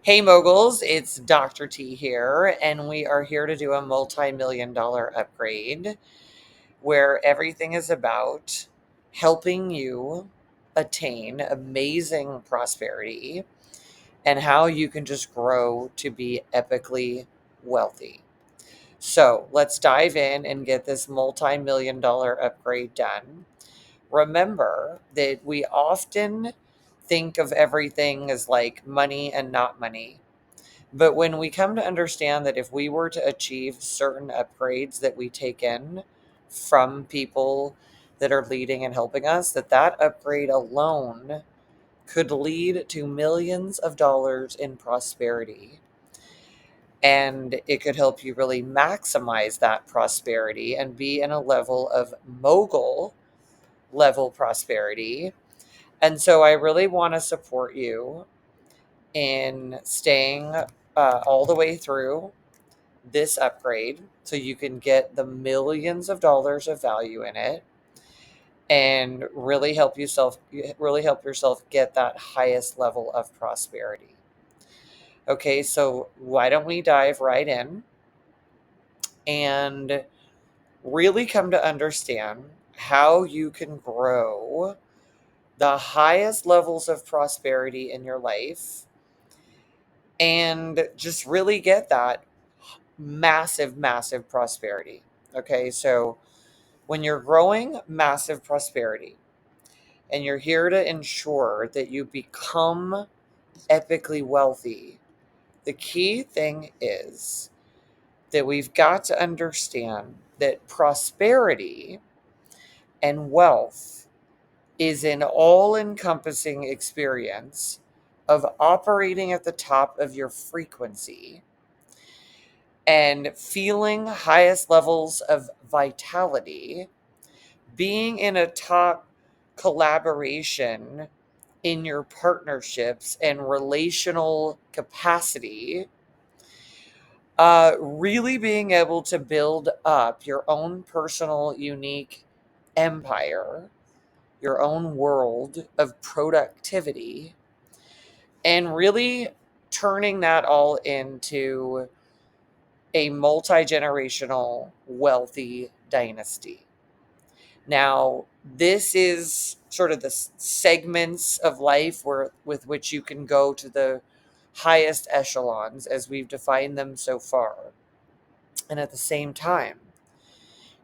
Hey moguls, it's Dr. T here, and we are here to do a multi-million-dollar upgrade where everything is about helping you attain amazing prosperity and how you can just grow to be epically wealthy. So let's dive in and get this multi-million-dollar upgrade done. Remember that we often think of everything as like money and not money. But when we come to understand that if we were to achieve certain upgrades that we take in from people that are leading and helping us, that upgrade alone could lead to millions of dollars in prosperity. And it could help you really maximize that prosperity and be in a level of mogul level prosperity. And so I really want to support you in staying all the way through this upgrade so you can get the millions of dollars of value in it and really help yourself get that highest level of prosperity. Okay, so why don't we dive right in and really come to understand how you can grow the highest levels of prosperity in your life and just really get that massive prosperity. Okay, so when you're growing massive prosperity and you're here to ensure that you become epically wealthy, the key thing is that we've got to understand that prosperity and wealth is an all encompassing experience of operating at the top of your frequency and feeling highest levels of vitality, being in a top collaboration in your partnerships and relational capacity, really being able to build up your own personal, unique empire, your own world of productivity, and really turning that all into a multi generational wealthy dynasty. Now, this is sort of the segments of life with which you can go to the highest echelons as we've defined them so far. And at the same time,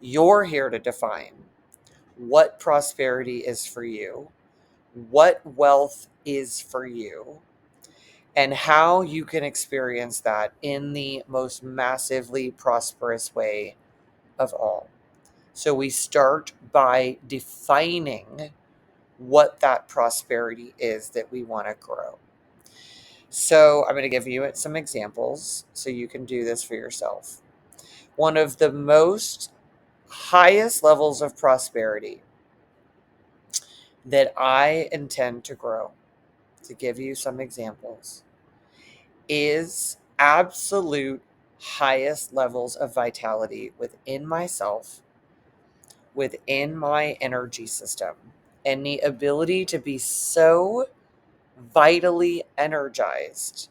you're here to define what prosperity is for you, what wealth is for you, and how you can experience that in the most massively prosperous way of all. So we start by defining what that prosperity is that we want to grow. So I'm going to give you some examples so you can do this for yourself. One of the most highest levels of prosperity that I intend to grow, to give you some examples, is absolute highest levels of vitality within myself, within my energy system, and the ability to be so vitally energized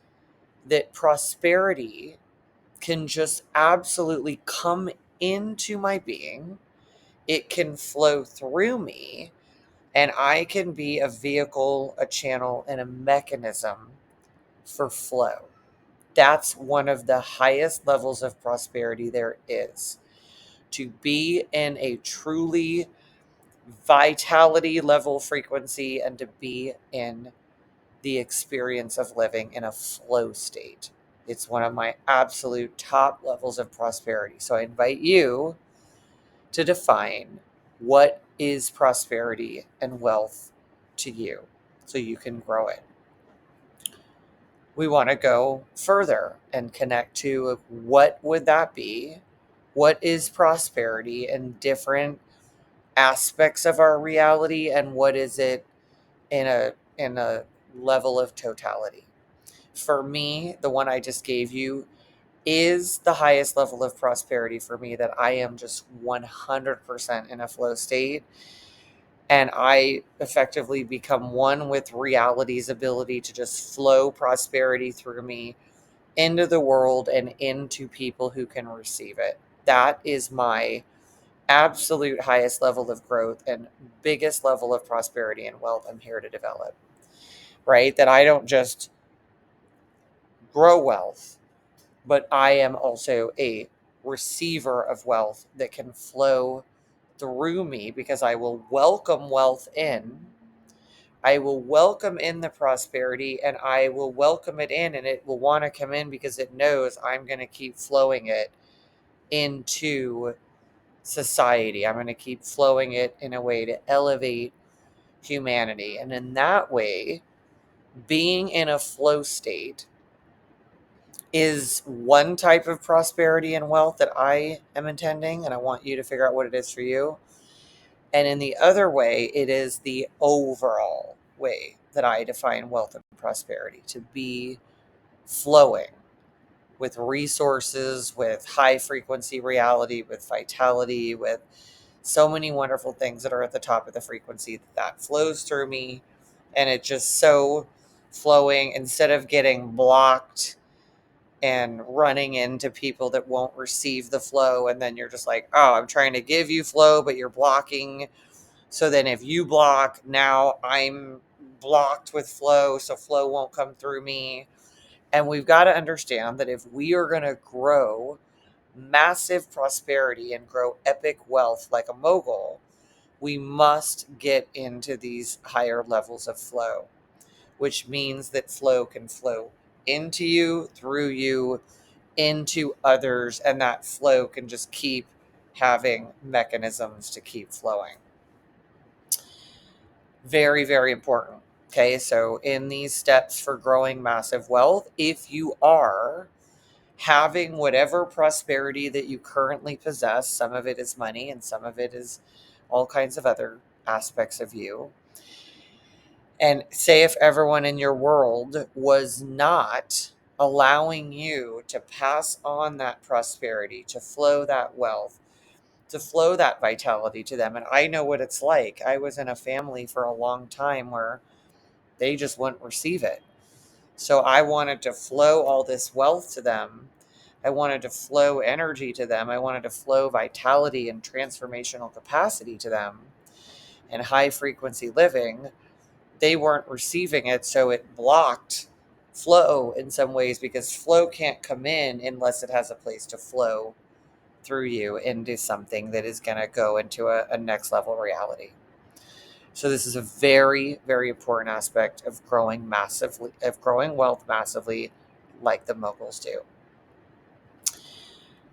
that prosperity can just absolutely come into my being. It can flow through me, and I can be a vehicle, a channel, and a mechanism for flow. That's one of the highest levels of prosperity there is. To be in a truly vitality level frequency and to be in the experience of living in a flow state. It's one of my absolute top levels of prosperity. So I invite you to define what is prosperity and wealth to you so you can grow it. We want to go further and connect to what would that be? What is prosperity in different aspects of our reality, and what is it in a level of totality? For me, the one I just gave you is the highest level of prosperity for me, that I am just 100% in a flow state. and I effectively become one with reality's ability to just flow prosperity through me into the world and into people who can receive it. That is my absolute highest level of growth and biggest level of prosperity and wealth I'm here to develop, right? That I don't just grow wealth, but I am also a receiver of wealth that can flow through me because I will welcome wealth in. I will welcome in the prosperity and I will welcome it in, and it will want to come in because it knows I'm going to keep flowing it into society. I'm going to keep flowing it in a way to elevate humanity. And in that way, being in a flow state is one type of prosperity and wealth that I am intending, and I want you to figure out what it is for you. And in the other way, it is the overall way that I define wealth and prosperity, to be flowing with resources, with high frequency reality, with vitality, with so many wonderful things that are at the top of the frequency that flows through me. And it's just so flowing, instead of getting blocked and running into people that won't receive the flow. And then you're just like, oh, I'm trying to give you flow, but you're blocking. So then if you block, now I'm blocked with flow, so flow won't come through me. And we've got to understand that if we are going to grow massive prosperity and grow epic wealth like a mogul, we must get into these higher levels of flow, which means that flow can flow into you, through you, into others, and that flow can just keep having mechanisms to keep flowing. Very, very important. Okay, so in these steps for growing massive wealth, if you are having whatever prosperity that you currently possess, some of it is money and some of it is all kinds of other aspects of you. And say if everyone in your world was not allowing you to pass on that prosperity, to flow that wealth, to flow that vitality to them. And I know what it's like. I was in a family for a long time where they just wouldn't receive it. So I wanted to flow all this wealth to them. I wanted to flow energy to them. I wanted to flow vitality and transformational capacity to them and high frequency living. They weren't receiving it, so it blocked flow in some ways, because flow can't come in unless it has a place to flow through you into something that is going to go into a next level reality. So this is a very, very important aspect of growing massively, of growing wealth massively, like the moguls do.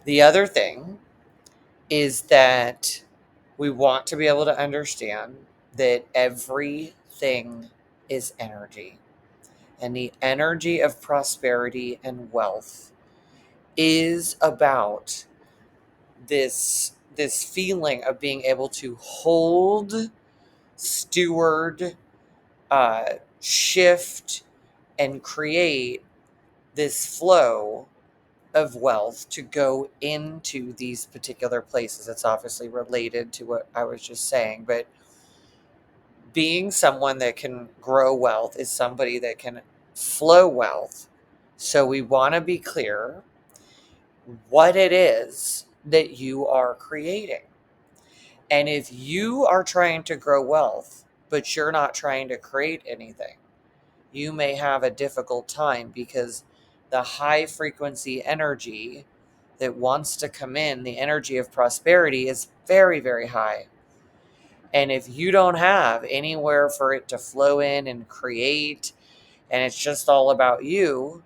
The other thing is that we want to be able to understand that everything is energy. And the energy of prosperity and wealth is about this feeling of being able to hold, steward, shift, and create this flow of wealth to go into these particular places. It's obviously related to what I was just saying, but being someone that can grow wealth is somebody that can flow wealth. So we want to be clear what it is that you are creating. And if you are trying to grow wealth, but you're not trying to create anything, you may have a difficult time, because the high frequency energy that wants to come in, the energy of prosperity, is very, very high. And if you don't have anywhere for it to flow in and create, and it's just all about you,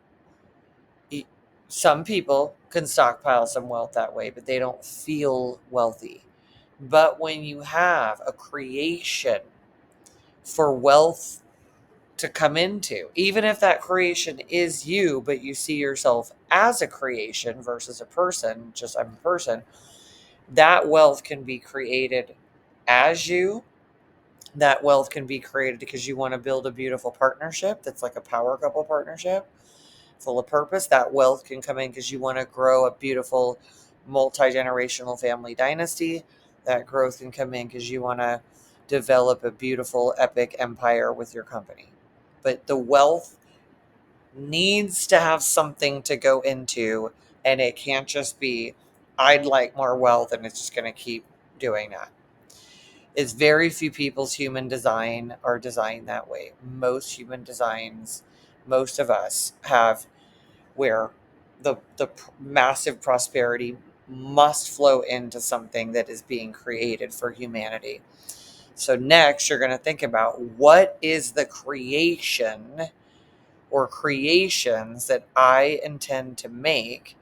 some people can stockpile some wealth that way, but they don't feel wealthy. But when you have a creation for wealth to come into, even if that creation is you, but you see yourself as a creation versus a person, just I'm a person, that wealth can be created as you. That wealth can be created because you want to build a beautiful partnership that's like a power couple partnership full of purpose. That wealth can come in because you want to grow a beautiful multi-generational family dynasty. That growth can come in because you want to develop a beautiful, epic empire with your company. But the wealth needs to have something to go into, and it can't just be, I'd like more wealth, and it's just going to keep doing that. It's very few people's human design are designed that way. Most human designs, most of us have where the massive prosperity must flow into something that is being created for humanity. So next, you're going to think about what is the creation or creations that I intend to make,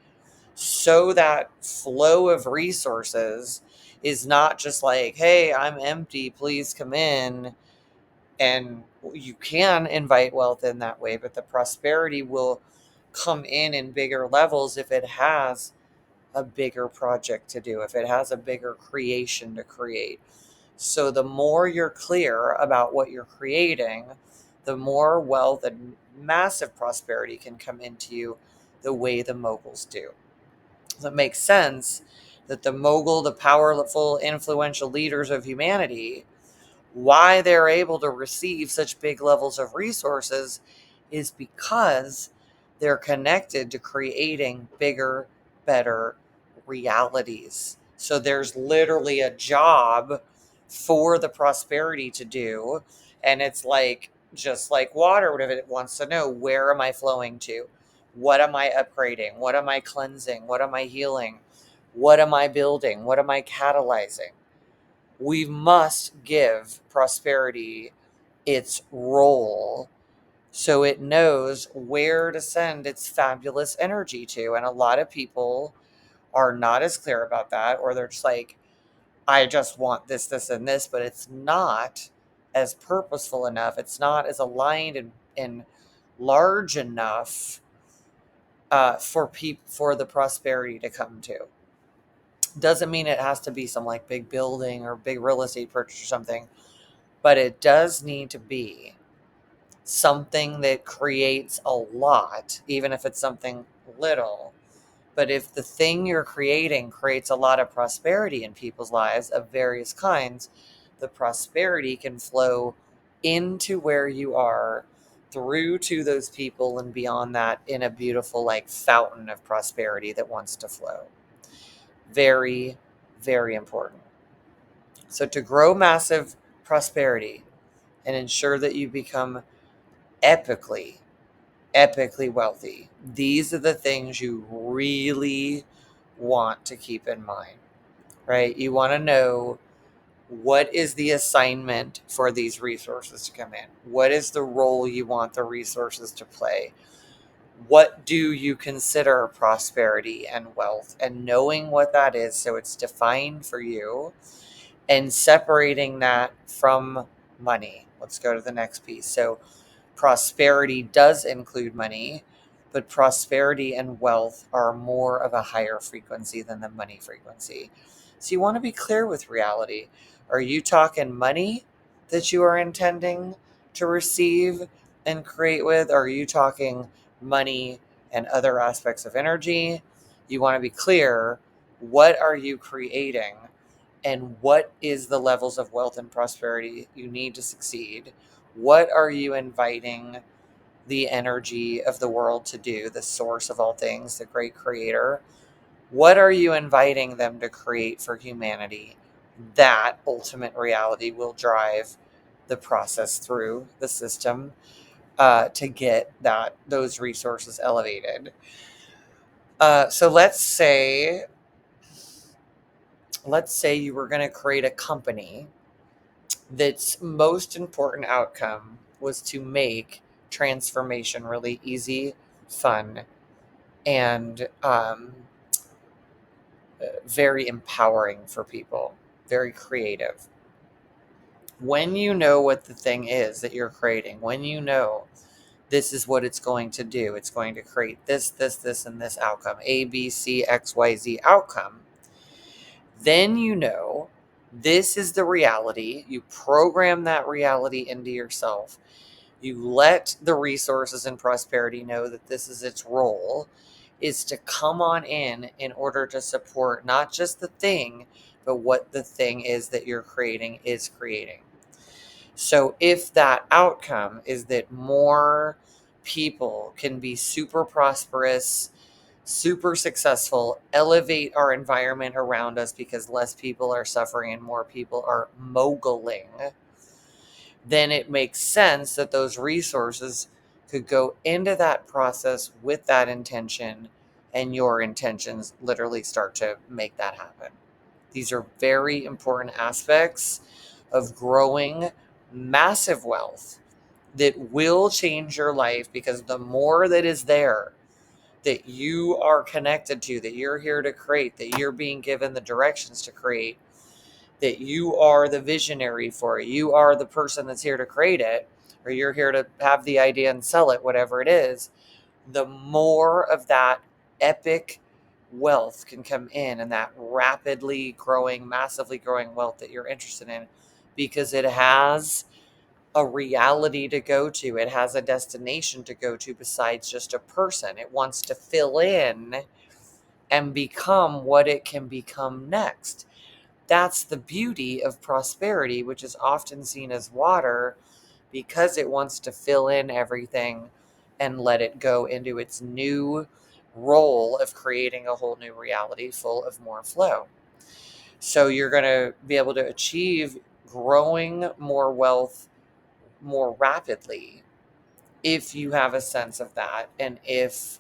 so that flow of resources is not just like, hey, I'm empty, please come in. And you can invite wealth in that way, but the prosperity will come in bigger levels if it has a bigger project to do, if it has a bigger creation to create. So the more you're clear about what you're creating, the more wealth and massive prosperity can come into you the way the moguls do. So it makes sense that the mogul, the powerful, influential leaders of humanity, why they're able to receive such big levels of resources is because they're connected to creating bigger, better realities. So there's literally a job for the prosperity to do. And it's like, just like water, whatever it wants to know, where am I flowing to? What am I upgrading? What am I cleansing? What am I healing? What am I building? What am I catalyzing? We must give prosperity its role so it knows where to send its fabulous energy to. And a lot of people are not as clear about that, or they're just like, I just want this, this, and this, but it's not as purposeful enough. It's not as aligned and large enough for the prosperity to come to. Doesn't mean it has to be some like big building or big real estate purchase or something, but it does need to be something that creates a lot, even if it's something little. But if the thing you're creating creates a lot of prosperity in people's lives of various kinds, the prosperity can flow into where you are, through to those people, and beyond that in a beautiful like fountain of prosperity that wants to flow. Very, very important. So to grow massive prosperity and ensure that you become epically, epically wealthy, these are the things you really want to keep in mind, right? You want to know, what is the assignment for these resources to come in? What is the role you want the resources to play? What do you consider prosperity and wealth? And knowing what that is, so it's defined for you, and separating that from money. Let's go to the next piece. So prosperity does include money, but prosperity and wealth are more of a higher frequency than the money frequency. So you want to be clear with reality. Are you talking money that you are intending to receive and create with? Or are you talking money and other aspects of energy? You want to be clear. What are you creating? And what is the levels of wealth and prosperity you need to succeed? What are you inviting the energy of the world to do, the source of all things, the great creator? What are you inviting them to create for humanity? That ultimate reality will drive the process through the system to get those resources elevated. So let's say you were going to create a company that's most important outcome was to make transformation really easy, fun, and very empowering for people, very creative. When you know what the thing is that you're creating, when you know this is what it's going to do, it's going to create this, this, this, and this outcome, A, B, C, X, Y, Z outcome, then you know this is the reality. You program that reality into yourself. You let the resources and prosperity know that this is its role, is to come on in order to support not just the thing, but what the thing is that you're creating is creating. So if that outcome is that more people can be super prosperous, super successful, elevate our environment around us because less people are suffering and more people are moguling, then it makes sense that those resources could go into that process with that intention, and your intentions literally start to make that happen. These are very important aspects of growing massive wealth that will change your life, because the more that is there that you are connected to, that you're here to create, that you're being given the directions to create, that you are the visionary for it, you are the person that's here to create it, or you're here to have the idea and sell it, whatever it is, the more of that epic wealth can come in, and that rapidly growing, massively growing wealth that you're interested in, because it has a reality to go to. It has a destination to go to besides just a person. It wants to fill in and become what it can become next. That's the beauty of prosperity, which is often seen as water, because it wants to fill in everything and let it go into its new role of creating a whole new reality full of more flow. So you're going to be able to achieve growing more wealth more rapidly if you have a sense of that, and if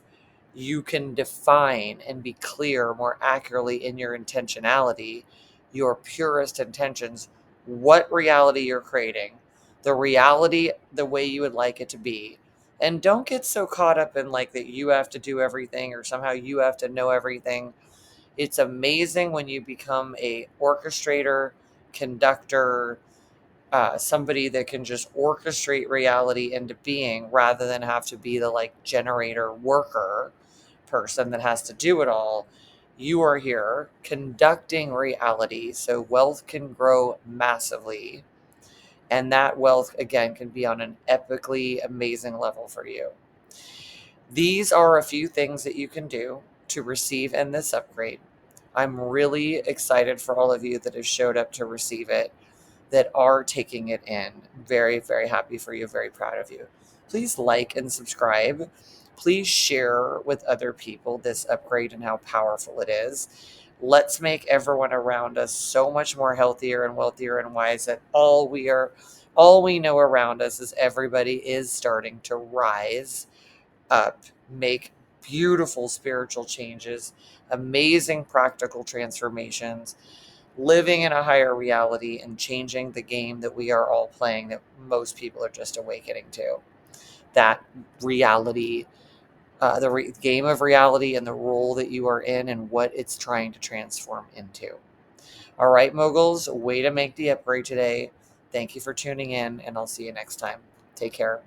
you can define and be clear more accurately in your intentionality, your purest intentions, what reality you're creating, the reality the way you would like it to be. And don't get so caught up in like that you have to do everything or somehow you have to know everything. It's amazing when you become a orchestrator, conductor, somebody that can just orchestrate reality into being, rather than have to be the like generator worker person that has to do it all. You are here conducting reality so wealth can grow massively, and that wealth again can be on an epically amazing level for you. These are a few things that you can do to receive in this upgrade. I'm really excited for all of you that have showed up to receive it, that are taking it in. Very, very happy for you. Very proud of you. Please like and subscribe. Please share with other people this upgrade and how powerful it is. Let's make everyone around us so much more healthier and wealthier and wise, that all we know around us is everybody is starting to rise up, make beautiful spiritual changes, amazing practical transformations, living in a higher reality and changing the game that we are all playing, that most people are just awakening to. That reality, game of reality, and the role that you are in and what it's trying to transform into. All right, moguls, way to make the upgrade today. Thank you for tuning in, and I'll see you next time. Take care.